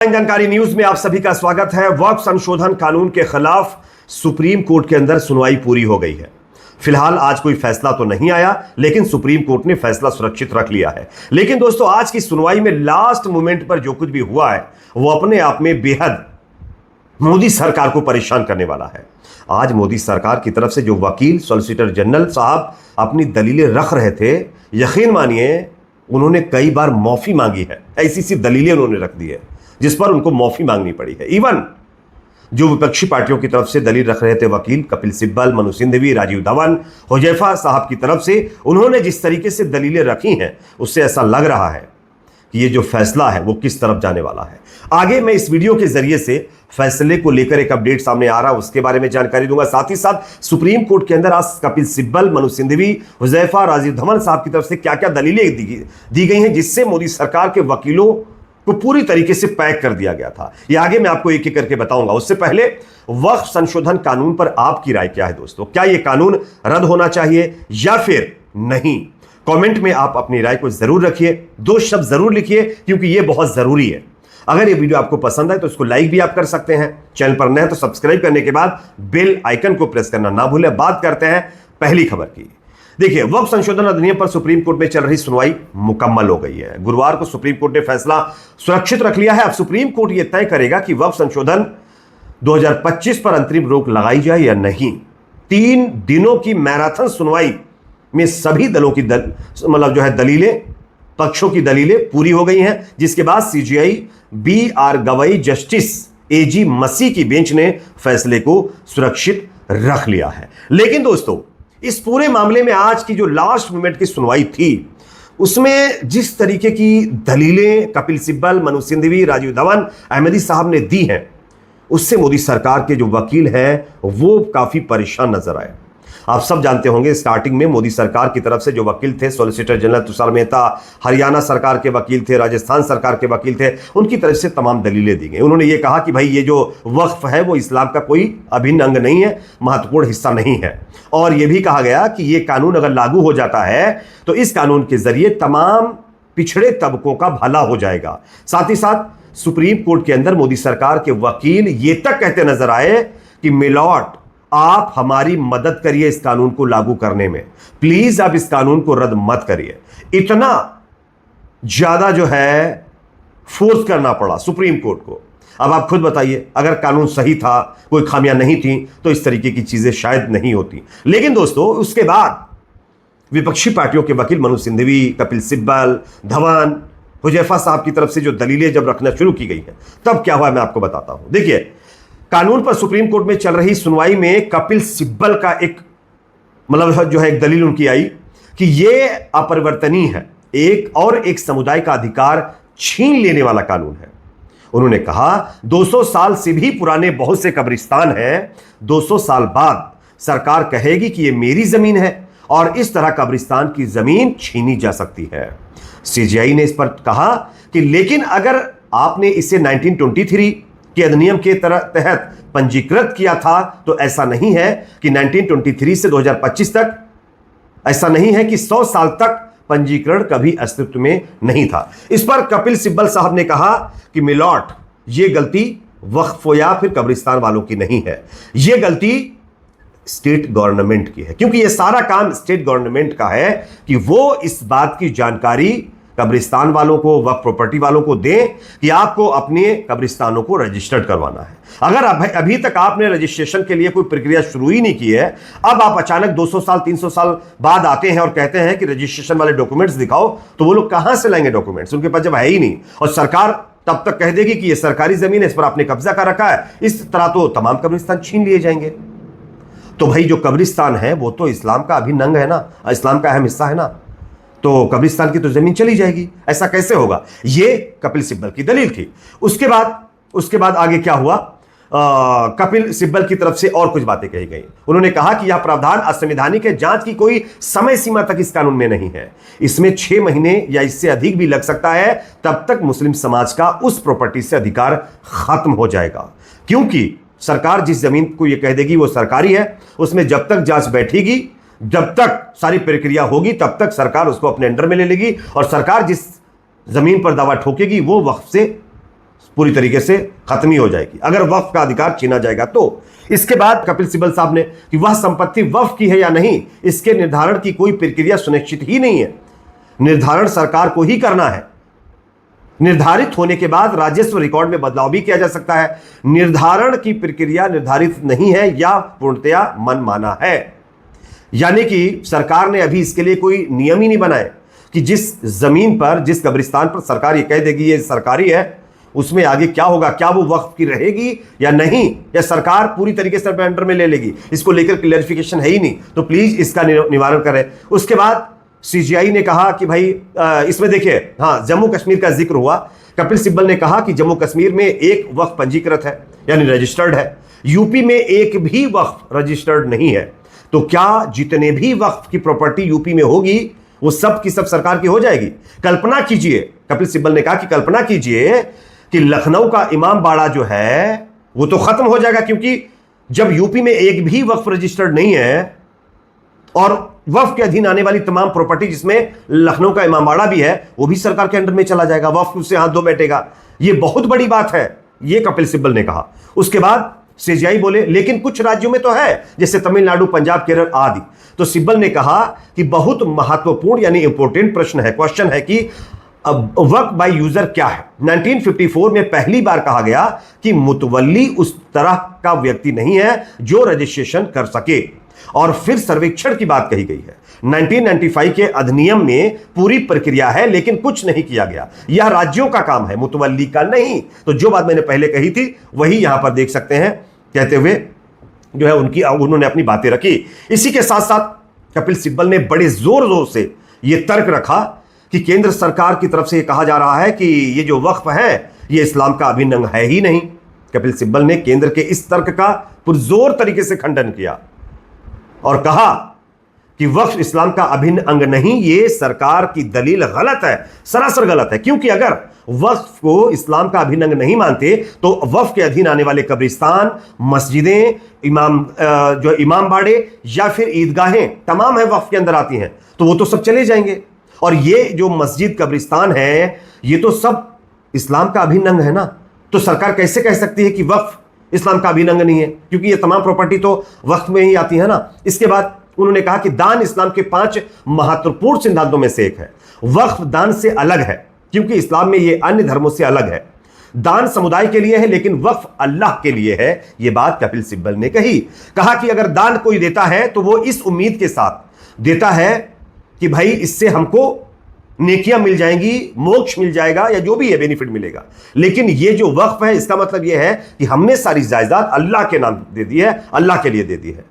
जानकारी न्यूज में आप सभी का स्वागत है। वक्फ संशोधन कानून के खिलाफ सुप्रीम कोर्ट के अंदर सुनवाई पूरी हो गई है। फिलहाल आज कोई फैसला तो नहीं आया, लेकिन सुप्रीम कोर्ट ने फैसला सुरक्षित रख लिया है। लेकिन दोस्तों, आज की सुनवाई में लास्ट मोमेंट पर जो कुछ भी हुआ है वो अपने आप में बेहद मोदी सरकार को परेशान करने वाला है। आज मोदी सरकार की तरफ से जो वकील सॉलिसिटर जनरल साहब अपनी दलीलें रख रहे थे, यकीन मानिए उन्होंने कई बार माफी मांगी है। ऐसी सी दलीलें उन्होंने रख दी है जिस पर उनको माफी मांगनी पड़ी है। इवन जो विपक्षी पार्टियों की तरफ से दलील रख रहे थे वकील कपिल सिब्बल, मनु सिंघवी, राजीव धवन, हुजैफा साहब की तरफ से उन्होंने जिस तरीके से दलीलें रखी हैं, उससे ऐसा लग रहा है कि ये जो फैसला है वो किस तरफ जाने वाला है। आगे मैं इस वीडियो के जरिए से फैसले को लेकर एक अपडेट सामने आ रहा है, उसके बारे में जानकारी दूंगा। साथ ही साथ सुप्रीम कोर्ट के अंदर आज कपिल सिब्बल, मनु सिंघवी, हुजैफा, राजीव धवन साहब की तरफ से क्या क्या दलीलें दी गई हैं जिससे मोदी सरकार के वकीलों को पूरी तरीके से पैक कर दिया गया था। ये आगे मैं आपको एक एक करके बताऊंगा। उससे पहले वक्फ संशोधन कानून पर आपकी राय क्या है दोस्तों? क्या यह कानून रद्द होना चाहिए या फिर नहीं? कमेंट में आप अपनी राय को जरूर रखिए, 2 शब्द जरूर लिखिए, क्योंकि यह बहुत जरूरी है। अगर यह वीडियो आपको पसंद आए तो इसको लाइक भी आप कर सकते हैं। चैनल पर नए हैं तो सब्सक्राइब करने के बाद बेल आइकन को प्रेस करना ना भूलें। बात करते हैं पहली खबर की। देखिए, वक्फ संशोधन अधिनियम पर सुप्रीम कोर्ट में चल रही सुनवाई मुकम्मल हो गई है। गुरुवार को सुप्रीम कोर्ट ने फैसला सुरक्षित रख लिया है। अब सुप्रीम कोर्ट यह तय करेगा कि वक्फ संशोधन 2025 पर अंतरिम रोक लगाई जाए या नहीं। 3 दिनों की मैराथन सुनवाई में सभी दलों की दलीलें, पक्षों की दलीलें पूरी हो गई हैं, जिसके बाद CJI BR Gavai, justice AG मसी की बेंच ने फैसले को सुरक्षित रख लिया है। लेकिन दोस्तों, इस पूरे मामले में आज की जो लास्ट मोमेंट की सुनवाई थी, उसमें जिस तरीके की दलीलें कपिल सिब्बल, मनु सिंघवी, राजीव धवन, अहमदी साहब ने दी हैं, उससे मोदी सरकार के जो वकील हैं वो काफी परेशान नजर आए। आप सब जानते होंगे, स्टार्टिंग में मोदी सरकार की तरफ से जो वकील थे, सॉलिसिटर जनरल तुषार मेहता, हरियाणा सरकार के वकील थे, राजस्थान सरकार के वकील थे, उनकी तरफ से तमाम दलीलें दी गई। उन्होंने ये कहा कि भाई ये जो वक्फ है वो इस्लाम का कोई अभिन्न अंग नहीं है, महत्वपूर्ण हिस्सा नहीं है। और यह भी कहा गया कि ये कानून अगर लागू हो जाता है तो इस कानून के जरिए तमाम पिछड़े तबकों का भला हो जाएगा। साथ ही साथ सुप्रीम कोर्ट के अंदर मोदी सरकार के वकील ये तक कहते नजर आए कि मिलॉर्ड, आप हमारी मदद करिए इस कानून को लागू करने में, प्लीज आप इस कानून को रद्द मत करिए। इतना ज्यादा जो है फोर्स करना पड़ा सुप्रीम कोर्ट को। अब आप खुद बताइए, अगर कानून सही था, कोई खामियां नहीं थी, तो इस तरीके की चीजें शायद नहीं होती। लेकिन दोस्तों, उसके बाद विपक्षी पार्टियों के वकील मनु सिंघवी, कपिल सिब्बल, धवन, हुजैफा साहब की तरफ से जो दलीलें जब रखना शुरू की गई है, तब क्या हुआ मैं आपको बताता हूं। देखिए, कानून पर सुप्रीम कोर्ट में चल रही सुनवाई में कपिल सिब्बल का एक एक दलील उनकी आई कि यह अपरिवर्तनीय है, एक समुदाय का अधिकार छीन लेने वाला कानून है। उन्होंने कहा 200 साल से भी पुराने बहुत से कब्रिस्तान हैं, 200 साल बाद सरकार कहेगी कि यह मेरी जमीन है और इस तरह कब्रिस्तान की जमीन छीनी जा सकती है। सीजेआई ने इस पर कहा कि लेकिन अगर आपने इसे 1923 के अधिनियम के तहत पंजीकृत किया था तो ऐसा नहीं है कि 1923 से 2025 तक, ऐसा नहीं है कि 100 साल तक पंजीकरण कभी अस्तित्व में नहीं था। इस पर कपिल सिब्बल साहब ने कहा कि मिलॉर्ड, यह गलती वक्फ या फिर कब्रिस्तान वालों की नहीं है, यह गलती स्टेट गवर्नमेंट की है, क्योंकि यह सारा काम स्टेट गवर्नमेंट का है कि वो इस बात की जानकारी कब्रिस्तान वालों को, वक्फ प्रॉपर्टी वालों को दें कि आपको अपने कब्रिस्तानों को रजिस्टर्ड करवाना है। अगर अभी तक आपने रजिस्ट्रेशन के लिए कोई प्रक्रिया शुरू ही नहीं की है, अब आप अचानक 200 साल 300 साल बाद आते हैं और कहते हैं कि रजिस्ट्रेशन वाले डॉक्यूमेंट्स दिखाओ, तो वो लोग कहां से लाएंगे डॉक्यूमेंट्स? उनके पास जब है ही नहीं, और सरकार तब तक कह देगी कि यह सरकारी जमीन है, इस पर आपने कब्जा कर रखा है, इस तरह तो तमाम कब्रिस्तान छीन लिए जाएंगे। तो भाई, जो कब्रिस्तान है वो तो इस्लाम का अभिन्न अंग है ना, इस्लाम का अहम हिस्सा है ना, तो कब्रिस्तान की तो जमीन चली जाएगी। ऐसा कैसे होगा? ये कपिल सिब्बल की दलील थी। उसके बाद आगे क्या हुआ? कपिल सिब्बल की तरफ से और कुछ बातें कही गई। उन्होंने कहा कि यह प्रावधान असंवैधानिक है, जांच की कोई समय सीमा तक इस कानून में नहीं है, इसमें 6 महीने या इससे अधिक भी लग सकता है, तब तक मुस्लिम समाज का उस प्रॉपर्टी से अधिकार खत्म हो जाएगा। क्योंकि सरकार जिस जमीन को यह कह देगी वो सरकारी है, उसमें जब तक जांच बैठेगी, जब तक सारी प्रक्रिया होगी, तब तक सरकार उसको अपने अंडर में ले लेगी, और सरकार जिस जमीन पर दावा ठोकेगी वो वक्फ से पूरी तरीके से खत्म ही हो जाएगी अगर वक्फ का अधिकार छीना जाएगा तो। इसके बाद कपिल सिब्बल साहब ने कि वह संपत्ति वक्फ की है या नहीं, इसके निर्धारण की कोई प्रक्रिया सुनिश्चित ही नहीं है, निर्धारण सरकार को ही करना है। निर्धारित होने के बाद राजस्व रिकॉर्ड में बदलाव भी किया जा सकता है। निर्धारण की प्रक्रिया निर्धारित नहीं है या पूर्णतया मनमाना है, यानी कि सरकार ने अभी इसके लिए कोई नियम ही नहीं बनाए कि जिस जमीन पर, जिस कब्रिस्तान पर सरकार ये कह देगी ये सरकारी है, उसमें आगे क्या होगा, क्या वो वक्फ की रहेगी या नहीं, या सरकार पूरी तरीके से अपने अंडर में ले लेगी, इसको लेकर क्लैरिफिकेशन है ही नहीं। तो प्लीज इसका निवारण करें। उसके बाद सीजीआई ने कहा कि भाई इसमें देखिए, हाँ, जम्मू कश्मीर का जिक्र हुआ। कपिल सिब्बल ने कहा कि जम्मू कश्मीर में एक वक्फ पंजीकृत है, यानी रजिस्टर्ड है, यूपी में एक भी वक्फ रजिस्टर्ड नहीं है। तो क्या जितने भी वक्फ की प्रॉपर्टी यूपी में होगी वो सब की सब सरकार की हो जाएगी? कल्पना कीजिए, कपिल सिब्बल ने कहा कि कल्पना कीजिए कि लखनऊ का इमाम बाड़ा जो है वो तो खत्म हो जाएगा, क्योंकि जब यूपी में एक भी वक्फ रजिस्टर्ड नहीं है और वक्फ के अधीन आने वाली तमाम प्रॉपर्टी जिसमें लखनऊ का इमाम बाड़ा भी है वो भी सरकार के अंडर में चला जाएगा, वक्फ उससे हाथ धो बैठेगा। ये बहुत बड़ी बात है, ये कपिल सिब्बल ने कहा। उसके बाद सीजीआई बोले लेकिन कुछ राज्यों में तो है, जैसे तमिलनाडु, पंजाब, केरल आदि। तो सिब्बल ने कहा कि बहुत महत्वपूर्ण यानी इंपॉर्टेंट प्रश्न है, क्वेश्चन है कि अब वक्फ बाय यूजर क्या है। 1954 में पहली बार कहा गया कि मुतवल्ली उस तरह का व्यक्ति नहीं है जो रजिस्ट्रेशन कर सके, और फिर सर्वेक्षण की बात कही गई है। 1995 के अधिनियम में पूरी प्रक्रिया है लेकिन कुछ नहीं किया गया, यह राज्यों का काम है, मुतवल्ली का नहीं। तो जो बात मैंने पहले कही थी वही यहां पर देख सकते हैं, कहते हुए जो है उन्होंने अपनी बातें रखी। इसी के साथ साथ कपिल सिब्बल ने बड़े जोर जोर से यह तर्क रखा कि केंद्र सरकार की तरफ से यह कहा जा रहा है कि ये जो वक्फ है ये इस्लाम का अभिन्न अंग है ही नहीं। कपिल सिब्बल ने केंद्र के इस तर्क का पुरजोर तरीके से खंडन किया और कहा कि वक्फ इस्लाम का अभिन्न अंग नहीं, ये सरकार की दलील गलत है, सरासर गलत है। क्योंकि अगर वक्फ को इस्लाम का अभिन्न अंग नहीं मानते तो वक्फ के अधीन आने वाले कब्रिस्तान, मस्जिदें, जो इमाम बाड़े या फिर ईदगाहें तमाम है वक्फ के अंदर आती हैं, तो वो तो सब चले जाएंगे। और ये जो मस्जिद, कब्रिस्तान है, ये तो सब इस्लाम का अभिन्न अंग है ना। तो सरकार कैसे कह सकती है कि वक्फ इस्लाम का अभिन्न अंग नहीं है, क्योंकि ये तमाम प्रॉपर्टी तो वक्फ में ही आती है ना। इसके बाद उन्होंने कहा कि दान इस्लाम के 5 महत्वपूर्ण सिद्धांतों में से एक है। वक्फ दान से अलग है क्योंकि इस्लाम में ये अन्य धर्मों से अलग है। दान समुदाय के लिए है लेकिन वक्फ अल्लाह के लिए है। यह बात कपिल सिब्बल ने कही। कहा कि अगर दान कोई देता है तो वो इस उम्मीद के साथ देता है कि भाई इससे हमको नेकियां मिल जाएंगी, मोक्ष मिल जाएगा या जो भी है बेनिफिट मिलेगा। लेकिन ये जो वक्फ है इसका मतलब यह है कि हमने सारी जायदाद अल्लाह के नाम दे दी है, अल्लाह के लिए दे दी है,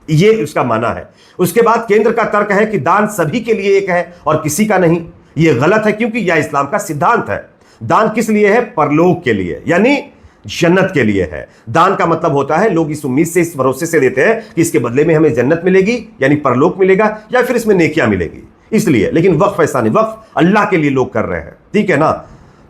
ये उसका माना है। उसके बाद केंद्र का तर्क है कि दान सभी के लिए एक है और किसी का नहीं। यह गलत है क्योंकि यह इस्लाम का सिद्धांत है। दान किस लिए है? परलोक के लिए, यानी जन्नत के लिए है। दान का मतलब होता है लोग इस उम्मीद से, इस भरोसे से देते हैं कि इसके बदले में हमें जन्नत मिलेगी यानी परलोक मिलेगा या फिर इसमें नेकियां मिलेगी, इसलिए। लेकिन वक्फ ऐसा नहीं, वक्फ अल्लाह के लिए लोग कर रहे हैं, ठीक है ना।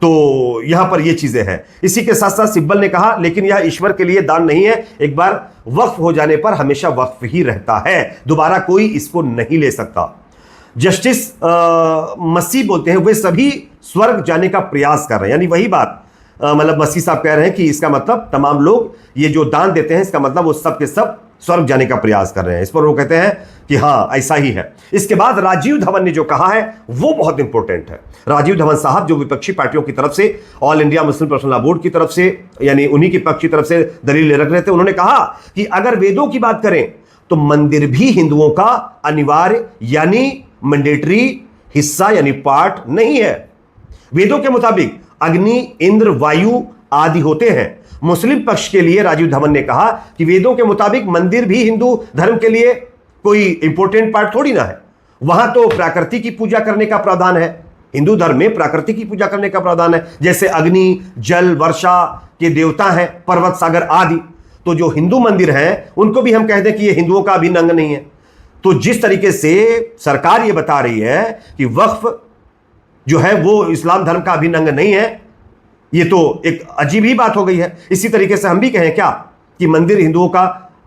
तो यहां पर ये चीजें हैं। इसी के साथ साथ सिब्बल ने कहा लेकिन यह ईश्वर के लिए दान नहीं है, एक बार वक्फ हो जाने पर हमेशा वक्फ ही रहता है, दोबारा कोई इसको नहीं ले सकता। जस्टिस मसीह बोलते हैं वे सभी स्वर्ग जाने का प्रयास कर रहे हैं, यानी वही बात मतलब मसीह साहब कह रहे हैं कि इसका मतलब तमाम लोग ये जो दान देते हैं इसका मतलब वो सब के सब स्वर्ग जाने का प्रयास कर रहे हैं। इस पर वो कहते हैं कि हाँ ऐसा ही है। इसके बाद राजीव धवन ने जो कहा है वो बहुत इंपॉर्टेंट है। राजीव धवन साहब जो विपक्षी पार्टियों की तरफ से, all India Muslim personal law board की तरफ से, यानी उन्हीं की पक्ष की तरफ से दलील रख रहे थे। उन्होंने कहा कि अगर वेदों की बात करें तो मंदिर भी हिंदुओं का अनिवार्य यानी मैंडेटरी हिस्सा यानी पार्ट नहीं है। वेदों के मुताबिक अग्नि, इंद्र, वायु आदि होते हैं। मुस्लिम पक्ष के लिए राजीव धवन ने कहा कि वेदों के मुताबिक मंदिर भी हिंदू धर्म के लिए कोई इंपॉर्टेंट पार्ट थोड़ी ना है। वहां तो प्रकृति की पूजा करने का प्रावधान है। हिंदू धर्म में प्रकृति की पूजा करने का प्रावधान है, जैसे अग्नि, जल, वर्षा के देवता हैं, पर्वत, सागर आदि। तो जो हिंदू मंदिर हैं उनको भी हम कह दें कि ये हिंदुओं का अभिन्न अंग नहीं है। तो जिस तरीके से सरकार ये बता रही है कि वक्फ जो है वो इस्लाम धर्म का अभिन्न अंग नहीं है, ये तो एक अजीब ही बात हो गई है। इसी तरीके से हम भी कहें क्या कि मंदिर हिंदुओं का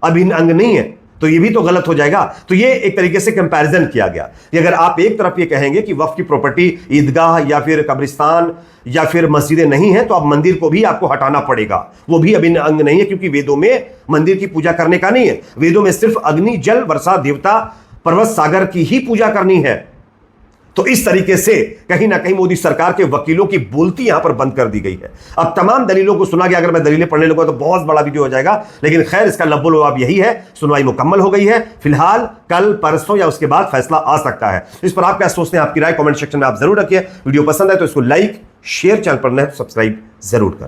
अभिन्न अंग नहीं है, तो ये भी तो गलत हो जाएगा। तो ये एक तरीके से कंपैरिजन किया गया कि अगर आप एक तरफ ये कहेंगे कि वक्फ की प्रॉपर्टी ईदगाह या फिर कब्रिस्तान या फिर मस्जिदें नहीं है, तो अब मंदिर को भी आपको हटाना पड़ेगा, वो भी अभिन्न अंग नहीं है, क्योंकि वेदों में मंदिर की पूजा करने का नहीं है। वेदों में सिर्फ अग्नि, जल, वर्षा, देवता, पर्वत, सागर की ही पूजा करनी है। तो इस तरीके से कहीं ना कहीं मोदी सरकार के वकीलों की बोलती यहां पर बंद कर दी गई है। अब तमाम दलीलों को सुना गया। अगर मैं दलीलें पढ़ने लगूंगा तो बहुत बड़ा वीडियो हो जाएगा, लेकिन खैर इसका लब्बो लबाब यही है, सुनवाई मुकम्मल हो गई है। फिलहाल कल, परसों या उसके बाद फैसला आ सकता है। इस पर आप क्या सोचते हैं? आपकी राय कमेंट सेक्शन में आप जरूर रखिए। वीडियो पसंद है तो इसको लाइक, शेयर, चैनल पर नए तो सब्सक्राइब जरूर करें।